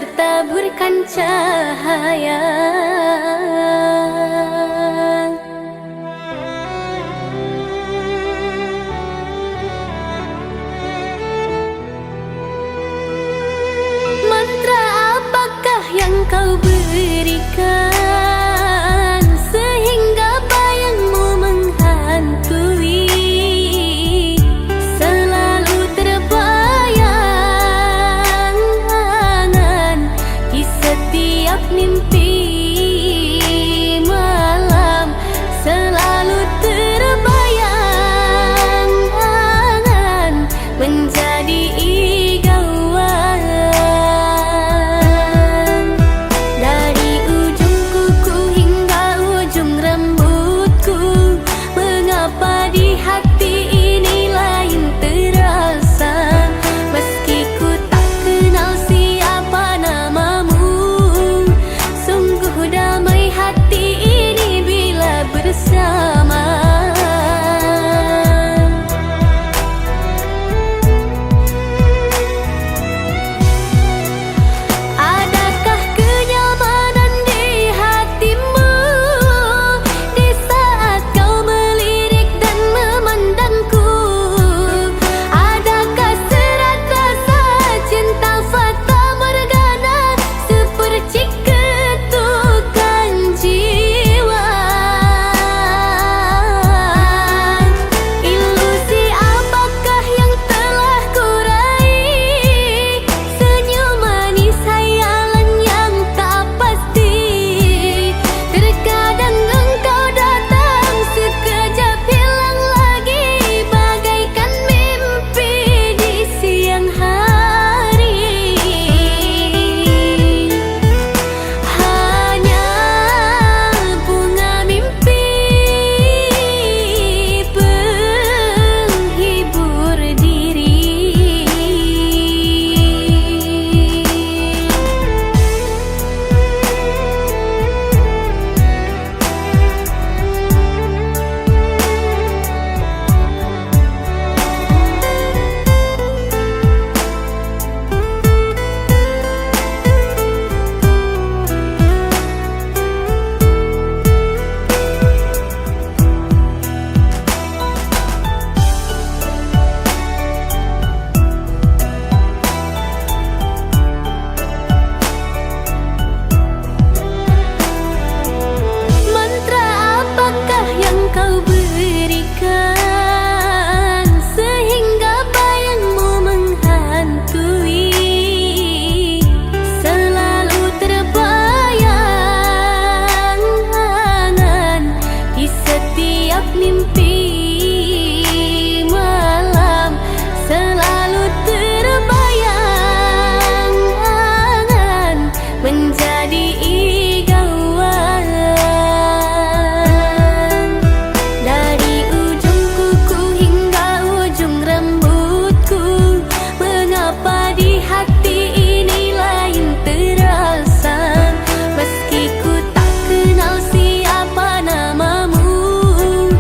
bertaburkan cahaya. Mantra apakah yang kau berikan sehingga bayangmu menghantui, selalu terbayang angan di setiap mimpi malam, selalu terbayang angan menjadi igauan. Dari ujung kuku hingga ujung rambutku, mengapa di hati ini lain terasa, meski ku tak kenal siapa namamu. Sungguh damai hati ini bila bersama. Adakah kenyamanan di hatimu di saat kau melirik dan memandangku? Adakah serat rasa cinta fata morgana seperti ketukan jiwa? Ilusi apakah yang telah kurai? Senyum manis hayalan yang tak pasti. Terkadang engkau datang sekejap hilang lagi, bagaikan mimpi di siang hari. Hanya bunga mimpi penghibur diri. Mantra apakah yang kau berikan sehingga bayangmu menghantui, selalu terbayang angan di setiap mimpi malam, selalu terbayang angan menjadi igauan. Dari ujung kuku hingga ujung rambutku, mengapa di hati ini lain terasa, meski ku tak kenal siapa namamu.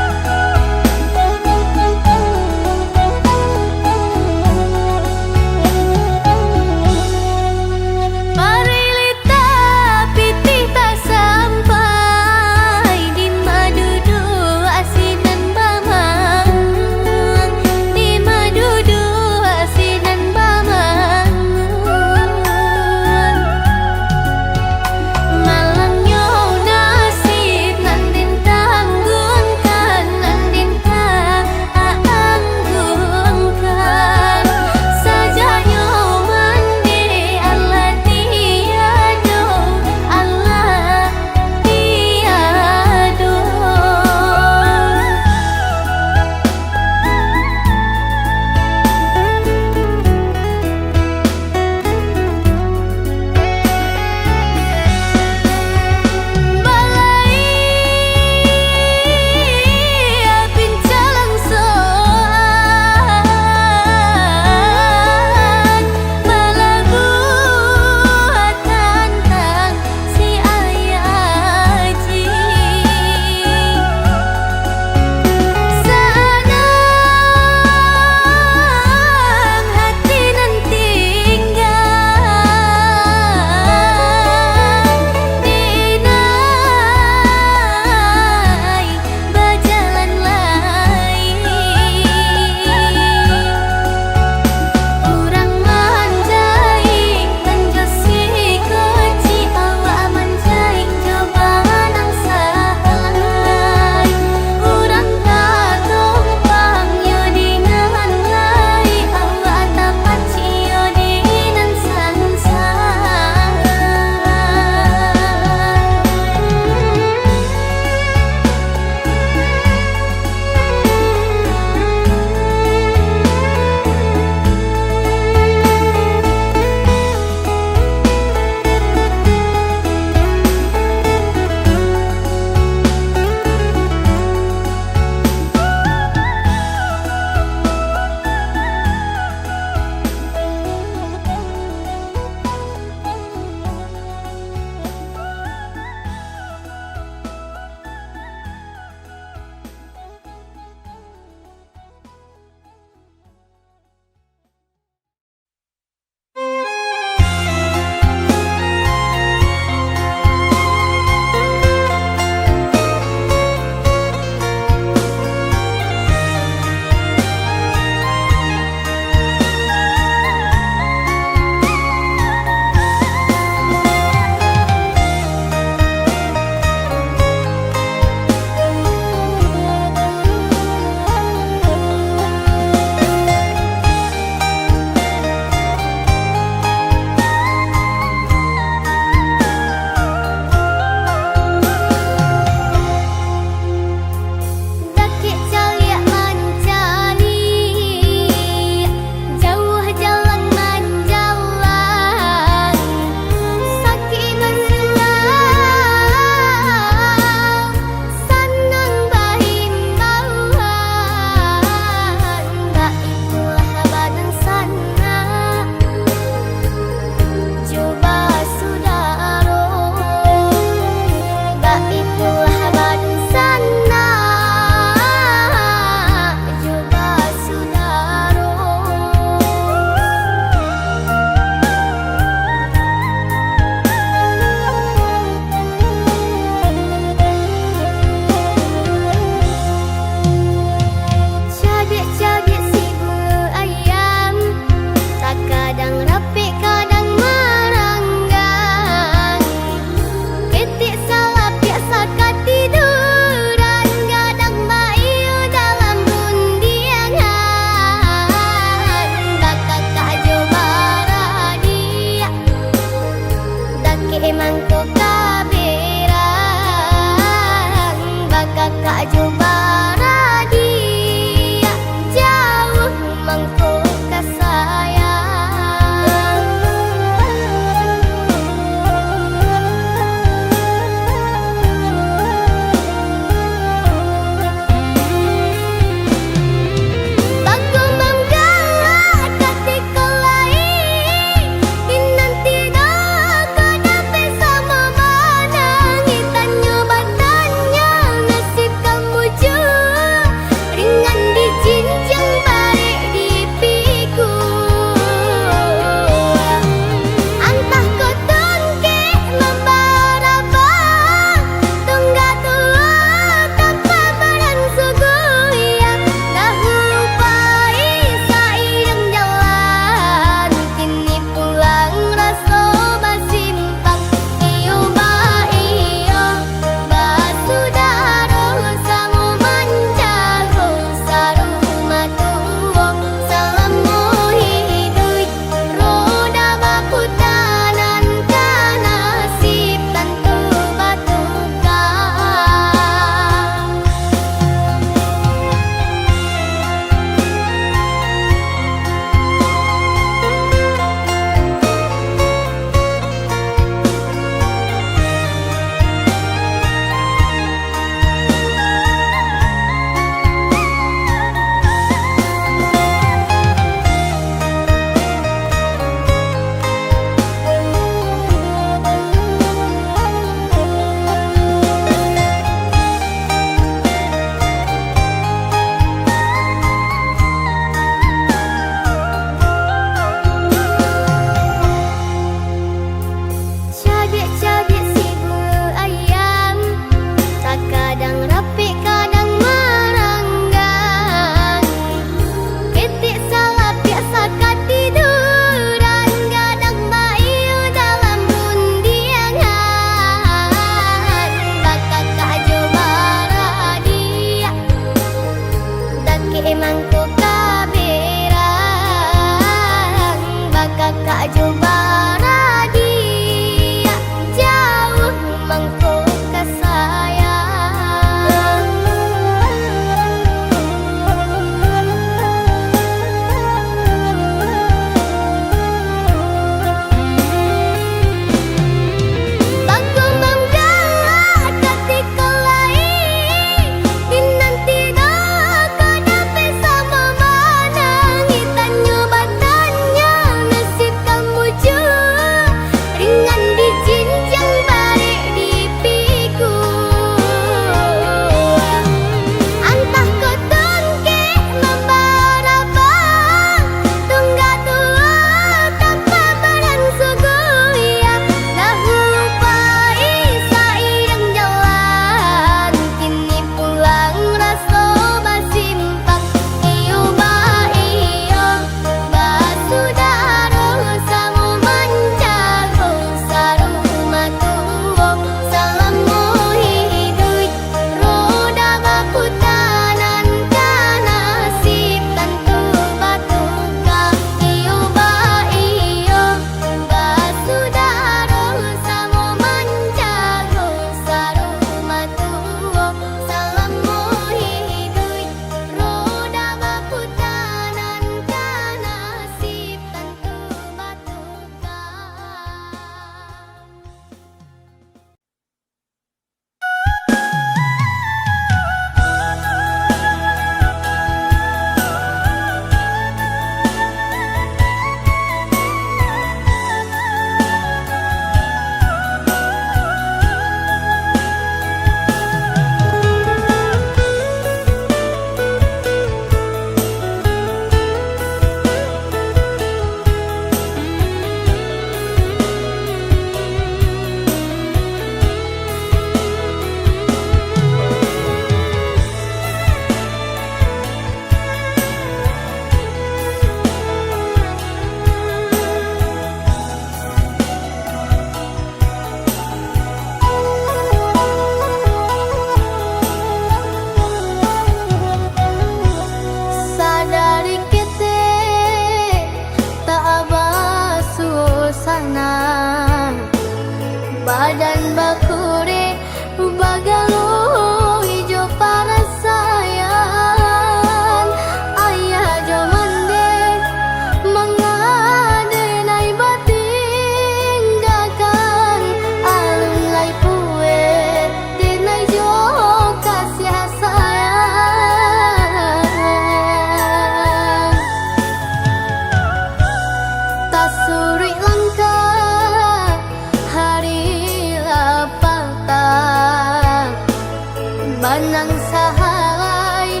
Banang sahalay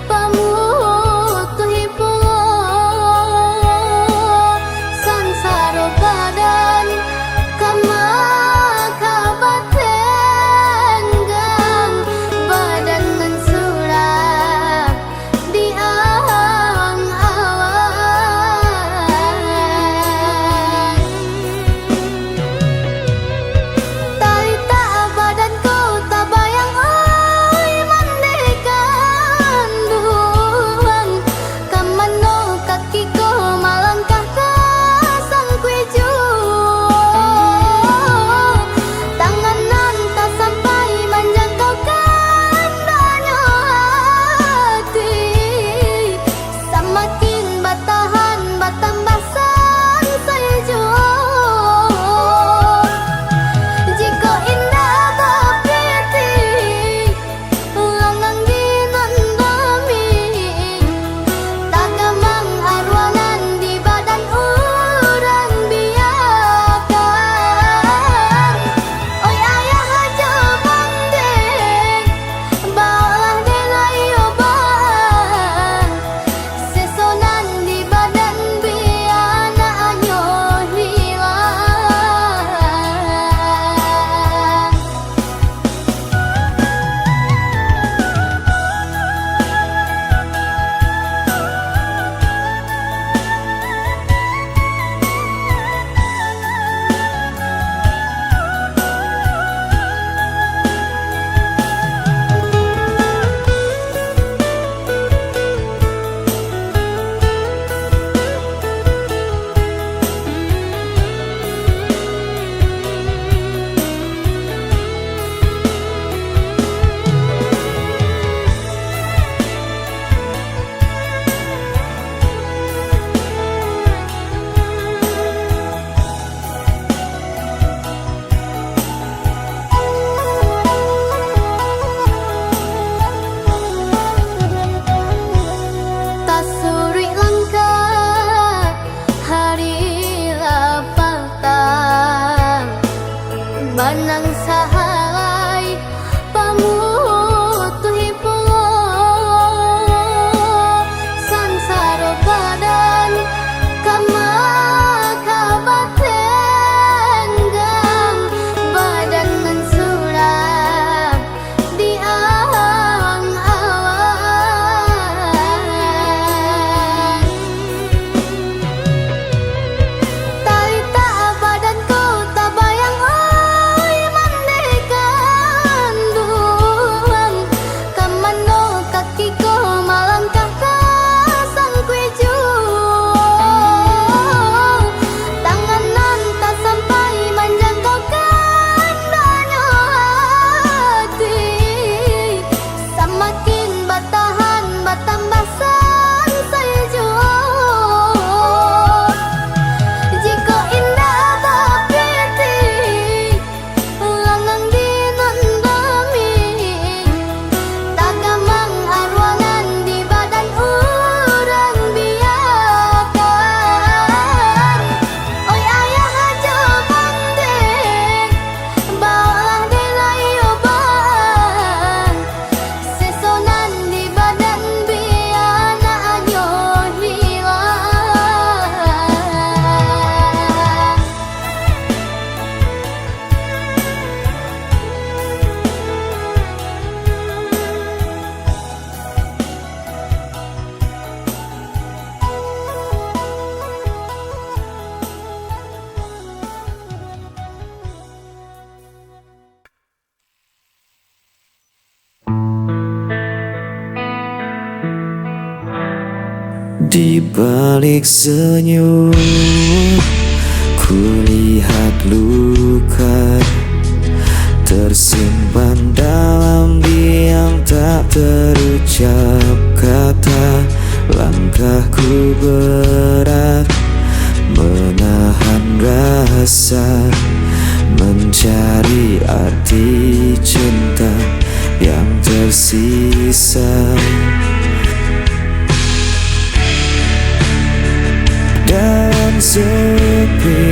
pamutuhi pulo sansaro badan kamakabatenggang badan mensurat di awang-awang talita badanku tak bayang oi mandekan duang kamano kakiku malangkah ke sang kuiju tanganan tak sampai menjangkau kandanya hati semakin batahan batambah sang sayu jika indah bapiti langang dinandami tagamang arwanan di badan urang biakan oi ayah aja bandeng balah delay obahan sesonan di badan biana anyo hilang tasuri langkah hari lapang banang sahalay pamutuhi pulo sansaro badan kamakabatenggang badan mensurat di awang-awang talita badanku tak bayang oi mandekan duang kamano kakiku malangkah ke sang kuiju tanganan tak sampai menjangkau kandanya hati semakin batahan batambah sang sayu jika indah bapiti langang dinandami tagamang arwanan di badan urang biakan oi ayah aja bandeng balah delay obahan sesonan di badan biana anyo hilang Di balik senyum kulihat luka tersimpan dalam diam tak terucap kata langkahku berat menahan rasa mencari arti cinta yang tersisa dan sepi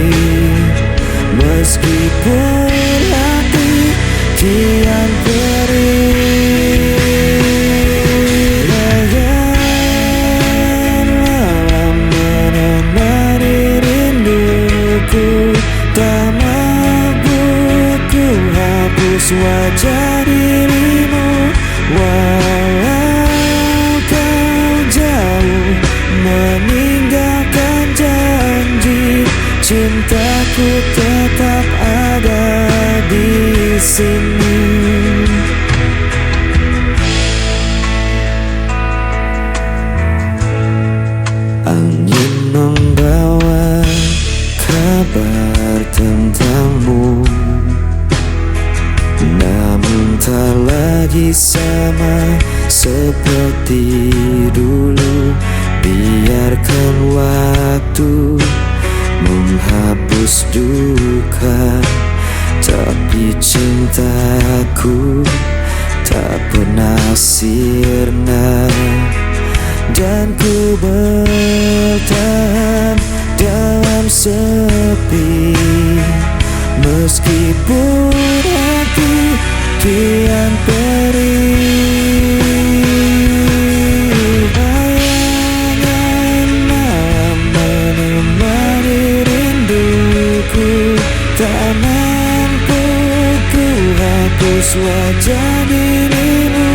meskipun hati kian perih sama seperti dulu. Biarkan waktu menghapus duka, tapi cintaku tak pernah sirna. Dan ku bertahan dalam sepi, meskipun hati kian perih. Bayangan malam menemani rinduku, tak mampu ku hapus wajah dirimu.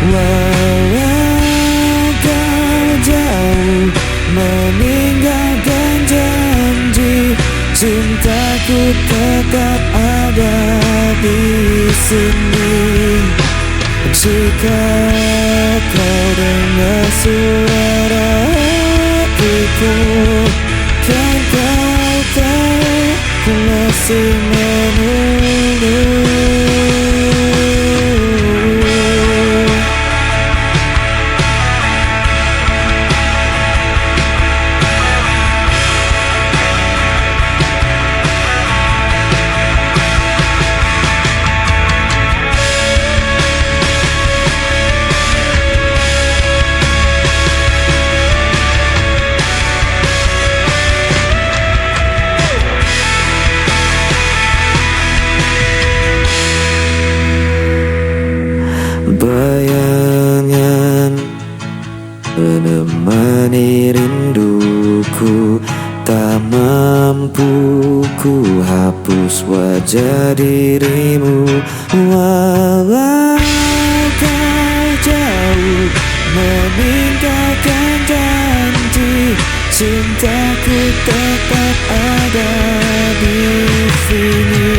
Walau kau jauh meninggalkan janji, cintaku tetap ada di sini. Jika kau dengar suara hatiku, kan kau tahu ku masih menunggu. Bayangan menemani rinduku, tak mampu ku hapus wajah dirimu. Walau kau jauh meninggalkan janji, cintaku tetap ada di sini.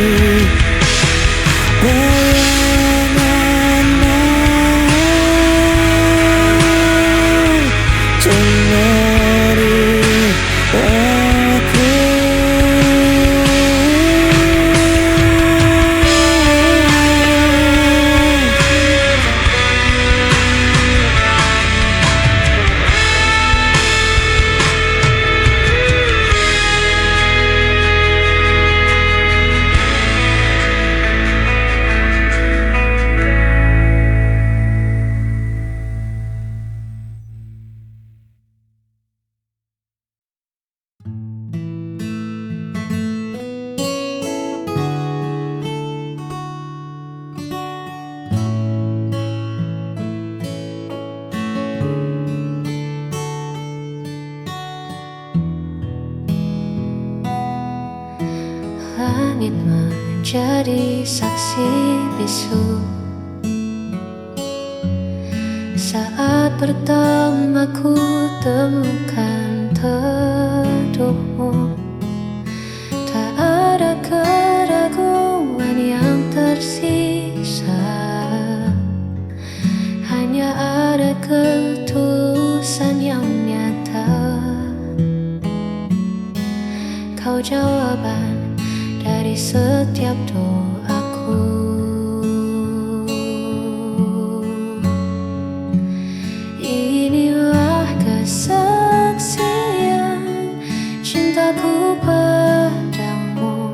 Langit menjadi saksi bisu saat pertama ku temukan teduhmu. Tak ada keraguan yang tersisa, hanya ada ketulusan yang nyata. Kau jawaban dari setiap doaku. Inilah kesaksian cintaku padamu.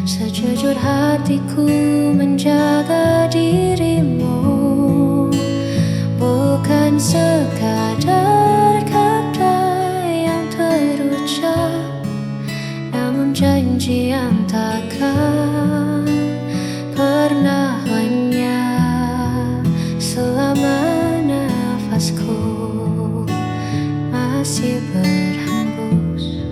Sejujur hatiku menjaga dirimu, bukan sekadar kata yang terucap, namun janji yang takkan pernah lenyap. Selama nafasku masih berhembus,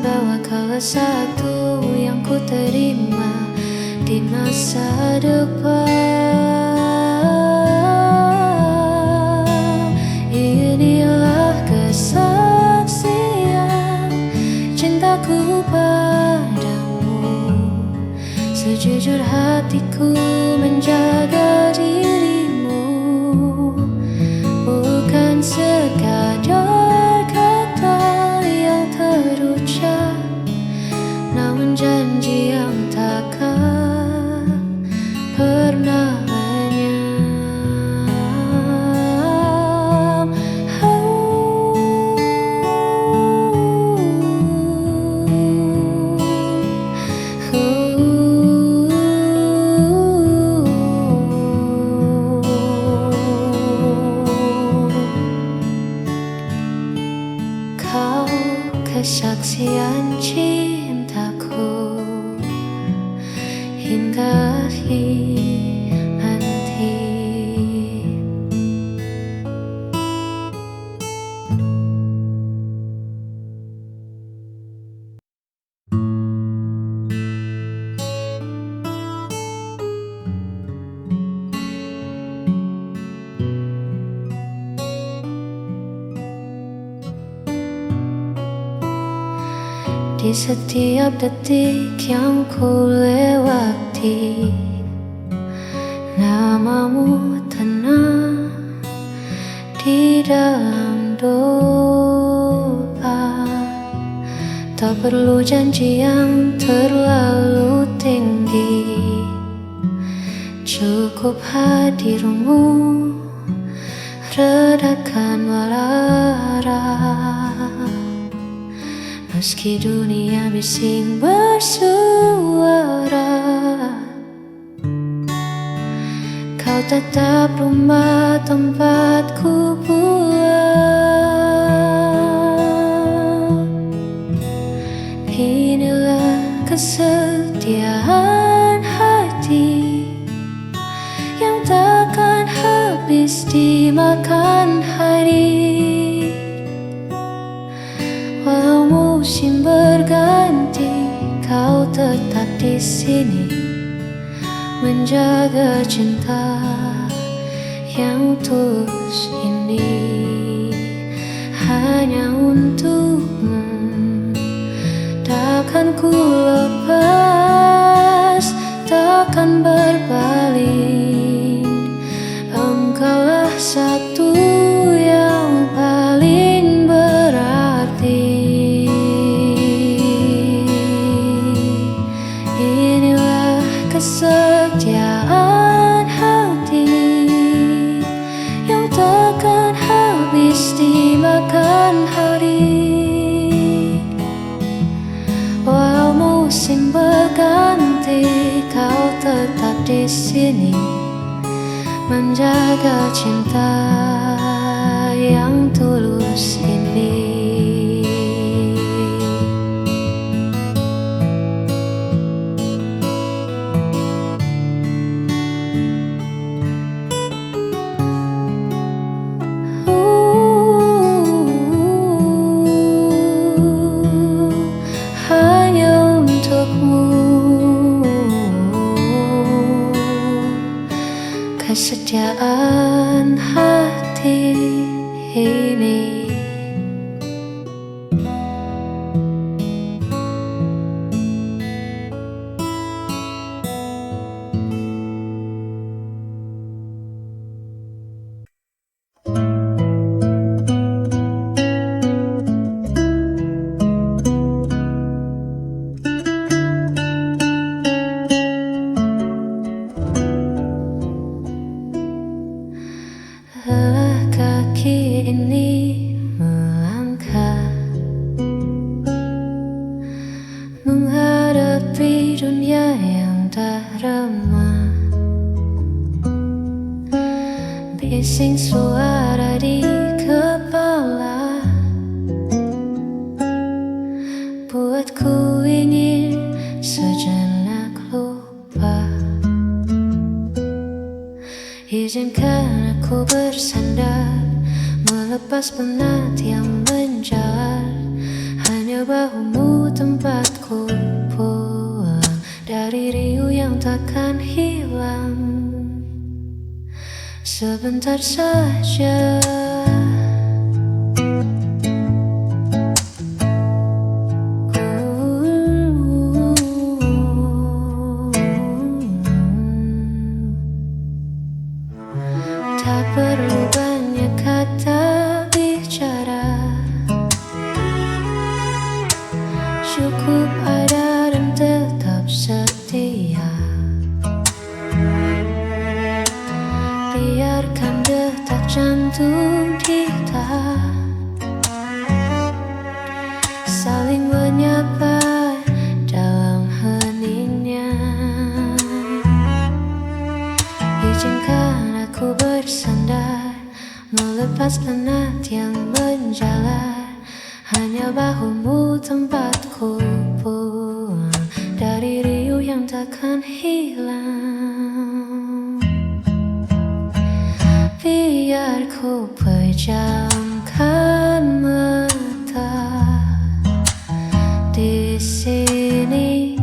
bahwa kau satu yang ku terima di masa depan. Inilah kesaksian cintaku padamu. Sejujur hatiku menjaga dirimu, bukan sekadar kata yang terucap, namun janji yang takkan pernah lenyap. Kau kesaksian cintaku hingga akhir nanti. Di setiap detik yang ku lewati, namamu tenang di dalam doa. Tak perlu janji yang terlalu tinggi, cukup hadirmu redakan malara. Meski dunia bising bersuara, kau tetap rumah tempatku pulang. Inilah kesetiaan hati yang takkan habis dimakan hari. Walau musim berganti, kau tetap di sini menjaga cinta yang tulus ini hanya untukmu. Takkan ku lepas, takkan berpaling. Engkaulah satu yang paling berarti. Inilah kesetiaan hati yang takkan habis dimakan hari. Walau musim berganti, kau tetap di sini menjaga cinta yang tulus ini. Hanya untukmu, kesetiaan hati ini. Lelah kaki ini melangkah menghadapi dunia yang tak ramah. Bising suara di kepala buatku ingin sejenak lupa. Izinkan aku bersandar, melepas penat yang menjalar. Hanya bahumu tempatku pulang dari riuh yang takkan hilang. Sebentar saja ku perlu banyak kata bicara, cukup ada dan tetap setia. Biarkan detak jantung kita saling menyapa dalam heningnya. Izinkan aku bersandar, melepas penat yang menjalar. Hanya bahumu tempatku pulang dari riuh yang takkan hilang. Biar ku pejamkan mata di sini,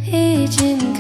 izinkan